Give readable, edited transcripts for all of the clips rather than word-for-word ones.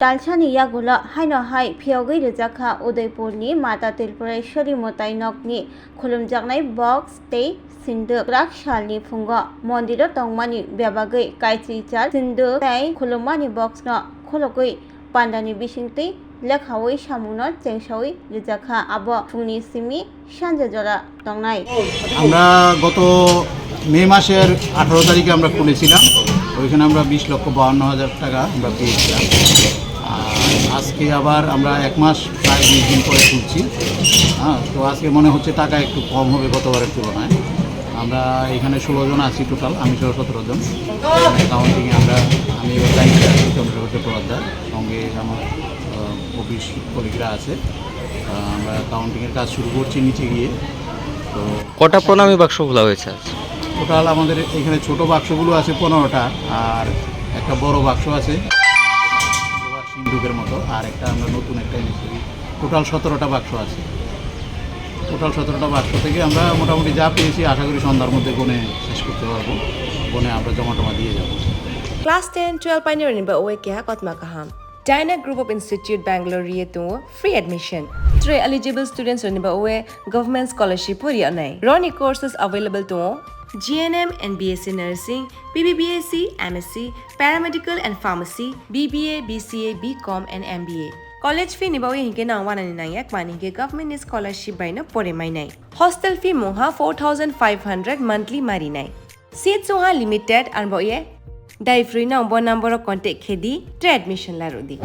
Talchani Yagula, Haino Hai, Piogi Jaka, Udaipurni, Mata Tilpureশ্বরী Motainokni, Kulum Jagnai Box, Stay, Sindu, Rakshalni Funga, Mondiro Tongmani, Biabagay, Kaiti Chal, Sindu, Tai, Kulumani Box no, Kulokui, Pandani Bishingti, Lekhawi Shamunot, Chengshawi, Lijaka, Abo, Funi Simi, Shanjajora, Tongnai. আমরা গত মে মাসের 18 তারিখে আমরা খুলেছিলাম। ওইখানে আমরা 20,52,000 টাকা আমরা পেয়েছিলাম। আর আজকে আবার আমরা এক মাস প্রায় 20 দিন পরে খুলছি। তো আজকে মনে হচ্ছে টাকা একটু কম হবে গতবারের তুলনায়। আমরা এখানে 16 জন আছি টোটাল, আমি সহ 17 জন। অ্যাকাউন্টিংয়ে আমি এবার দায়িত্বে আছি চন্দ্রগড় পদার সঙ্গে আমার অফিস কলিগরা আছে। আমরা অ্যাকাউন্টিংয়ের কাজ শুরু করছি নিচে গিয়ে। তো কটা প্রণামী বাক্স খোলা হয়েছে আজ? টোটাল আমাদের এখানে ছোট বাক্সগুলো আছে 15টা, আর একটা বড় বাক্স আছে সিন্ধুকের মতো, আর একটা আমরা নতুন একটা এনেছি। টোটাল 17টা বাক্স আছে। টোটাল 17টা বাক্স থেকে আমরা মোটামুটি যা পেয়েছি আশা করি সন্ধ্যার মধ্যে গনে শেষ করতে পারবো। গনে আমরা জমা দিয়ে যাবো। Class 10-12 pioneer ni ba oe kya kotma kaham. Dyna Group of Institute Bangalore to free admission. 3 eligible students ni ba oe government scholarship puri anai. Roni courses available to GNM and BSc Nursing, BBBSc, MSc, Paramedical and Pharmacy, BBA, BCA, BCom and MBA. College fee ni ba oe hinke na 199 ek mani ke government scholarship by no pore mai nai. Hostel fee moha 4,500 monthly mari nai. Seats oha limited and ba oe Dai free na number of contact khedi tre admission la rodi.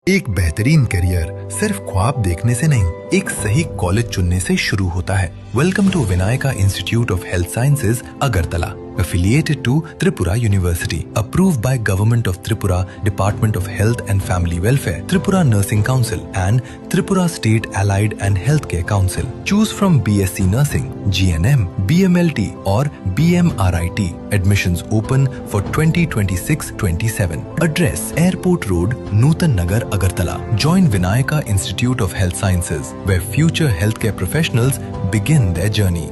एक बेहतरीन career सिर्फ ख्वाब देखने से नहीं, एक सही college चुनने से शुरू होता है। Welcome to Vinayaka institute of health sciences Agartala, affiliated to Tripura University, approved by Government of Tripura, Department of Health and Family Welfare, Tripura Nursing Council and Tripura State Allied and Healthcare Council. Choose from BSc Nursing, GNM, BMLT or BMRIT. Admissions open for 2026-27. Address Airport Road, Nutan Nagar, Agartala. Join Vinayaka Institute of Health Sciences, where future healthcare professionals begin their journey.